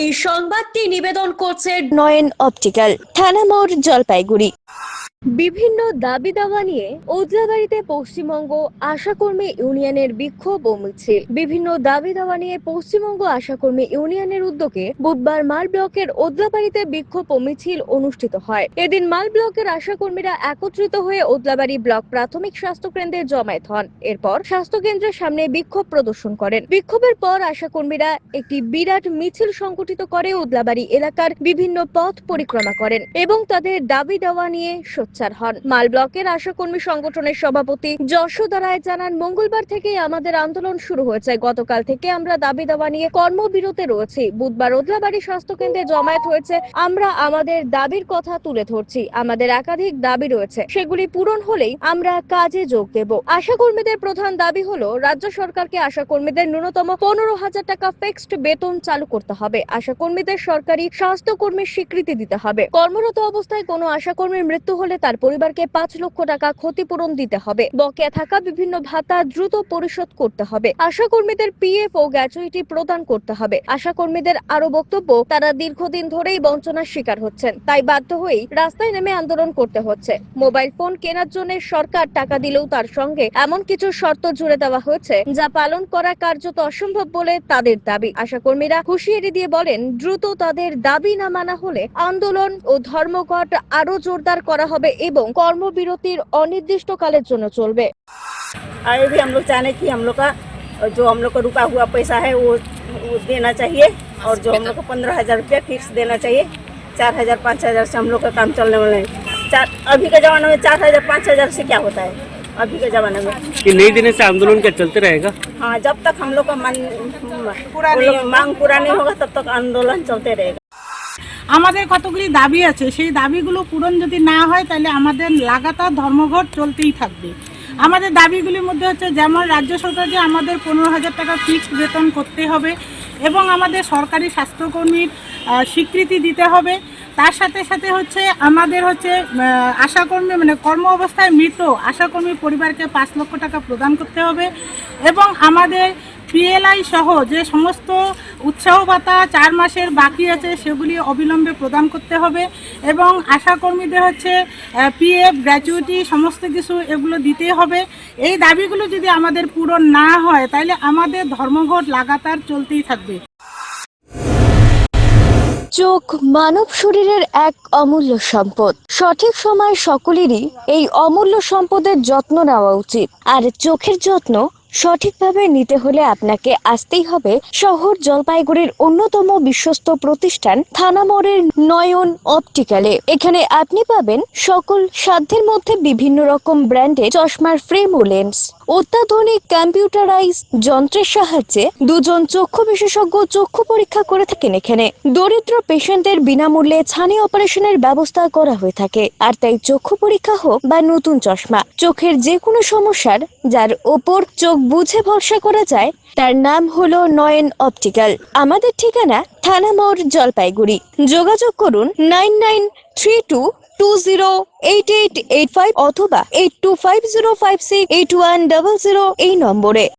এই সংবাদটি নিবেদন করছে নয়ন অপটিক্যাল, থানা মোড়, জলপাইগুড়ি। বিভিন্ন দাবি দাওয়া নিয়ে ওদলাবাড়িতে পশ্চিমবঙ্গ আশাকর্মী ইউনিয়নের বিক্ষোভ ও মিছিল। বিভিন্ন দাবি দাওয়া নিয়ে পশ্চিমবঙ্গ আশাকর্মী ইউনিয়নের উদ্যোগে বুধবার মাল ব্লকের ওদলাবাড়িতে বিক্ষোভ ও মিছিল অনুষ্ঠিত হয়। এদিন মাল ব্লকের আশাকর্মীরা একত্রিত হয়ে ওদলাবাড়ি ব্লক প্রাথমিক স্বাস্থ্য কেন্দ্রে জমায়েত হন। এরপর স্বাস্থ্য কেন্দ্রের সামনে বিক্ষোভ প্রদর্শন করেন। বিক্ষোভের পর আশাকর্মীরা একটি বিরাট মিছিল সংগঠিত করে ওদলাবাড়ি এলাকার বিভিন্ন পথ পরিক্রমা করেন এবং তাদের দাবি দাওয়া নিয়ে সোচ্চার হন। মাল ব্লকের আশাকর্মী সংগঠনের সভাপতি যশোদা রায় জানান, মঙ্গলবার থেকে আমাদের আন্দোলন শুরু হয়েছে। গতকাল থেকে আমরা দাবি দাওয়া নিয়ে কর্মবিরতে রয়েছি। বুধবার ওদলাবাড়ি স্বাস্থ্য কেন্দ্রে জমায়েত হয়েছে। আমরা আমাদের দাবির কথা তুলে ধরছি। আমাদের একাধিক দাবি রয়েছে, সেগুলি পূরণ হলেই আমরা কাজে যোগ দেব। আশাকর্মীদের প্রধান দাবি হলো রাজ্য সরকারকে আশাকর্মীদের ন্যূনতম 15,000 টাকা ফিক্সড বেতন চালু করতে হবে। আশাকর্মীদের সরকারি স্বাস্থ্যকর্মীর স্বীকৃতি দিতে হবে। কর্মরত অবস্থায় কোনো আশাকর্মীর মৃত্যু হলে তার পরিবারকে 5 লক্ষ টাকা ক্ষতিপূরণ দিতে হবে। বকেয়া থাকা বিভিন্ন ভাতা দ্রুত পরিশোধ করতে হবে। আশাকর্মীদের পিএফ ও গ্র্যাচুইটি প্রদান করতে হবে। আশাকর্মীদের আরো বক্তব্য, তারা দীর্ঘদিন ধরেই বঞ্চনার শিকার হচ্ছেন, তাই বাধ্য হয়েই রাস্তায় নেমে আন্দোলন করতে হচ্ছে। মোবাইল ফোন কেনার জন্য সরকার টাকা দিলেও তার সঙ্গে এমন কিছু শর্ত জুড়ে দেওয়া হয়েছে যা পালন করা কার্যত অসম্ভব বলে তাদের দাবি। আশাকর্মীরা হুঁশিয়ারি দিয়ে বলেন, দ্রুত তাদের দাবি না মানা হলে আন্দোলন ও ধর্মঘট আরো জোরদার করা হবে এবং কর্মবিরতির অনির্দিষ্টকালের জন্য চলবে। अभी भी हम लोग चाहते कि हम लोग का जो हम लोग का रुका हुआ पैसा है वो देना चाहिए, और जो हम लोग को 15,000 रुपया फिक्स देना चाहिए। 4,000 5,000 से हम लोग का काम चलने वाला है। अभी के ज़माने में 4,000 5,000 से क्या होता है अभी के ज़माने में? कि नहीं देने से आंदोलन क्या चलते रहेगा? हाँ, जब तक हम लोग का मांग पूरा नहीं होगा तब तक आंदोलन चलते रहेगा। আমাদের কতগুলি দাবি আছে, সেই দাবিগুলো পূরণ যদি না হয় তাহলে আমাদের লাগাতার ধর্মঘট চলতেই থাকবে। আমাদের দাবিগুলির মধ্যে হচ্ছে, যেমন রাজ্য সরকারকে আমাদের 15,000 টাকা ফিক্সড বেতন করতে হবে এবং আমাদের সরকারি স্বাস্থ্যকর্মীর স্বীকৃতি দিতে হবে। তার সাথে সাথে হচ্ছে আমাদের হচ্ছে আশাকর্মী মানে কর্ম অবস্থায় মৃত আশাকর্মী পরিবারকে 5 লক্ষ টাকা প্রদান করতে হবে এবং আমাদের পিএলআই সহ যে সমস্ত উৎসাহ ভাতা 4 মাসের বাকি আছে সেগুলি অবিলম্বে প্রদান করতে হবে এবং আশাকর্মীদের হচ্ছে পিএফ গ্র্যাচুইটি সমস্ত কিছু এগুলো দিতে হবে। এই দাবিগুলো যদি আমাদের পূরণ না হয় তাহলে আমাদের ধর্মঘট লাগাতার চলতেই থাকবে। চোখ মানব শরীরের এক অমূল্য সম্পদ। সঠিক সময় সকলেরই এই অমূল্য সম্পদের যত্ন নেওয়া উচিত। আর চোখের যত্ন সঠিকভাবে নিতে হলে আপনাকে আসতেই হবে শহর জলপাইগুড়ির অন্যতম বিশ্বস্ত প্রতিষ্ঠান থানা মোড়ের নয়ন অপটিক্যালে। এখানে আপনি পাবেন সকল সাধ্যের মধ্যে বিভিন্ন রকম ব্র্যান্ডের চশমার ফ্রেম ও লেন্স। অত্যাধুনিক কম্পিউটারাইজ যন্ত্রের সাহায্যে 2 জন চক্ষু বিশেষজ্ঞ চক্ষু পরীক্ষা করে থাকেন এখানে। দরিদ্র পেশেন্টদের বিনামূল্যে ছানি অপারেশনের ব্যবস্থা করা হয়ে থাকে। আর তাই চক্ষু পরীক্ষা হোক বা নতুন চশমা, চোখের যে কোনো সমস্যার যার ওপর চোখ বুঝে ভরসা করা যায় তার নাম হলো নয়ন অপটিক্যাল। আমাদের ঠিকানা থানা মোড়, জলপাইগুড়ি। যোগাযোগ করুন 9932208885 অথবা 8250568100 এই নম্বরে।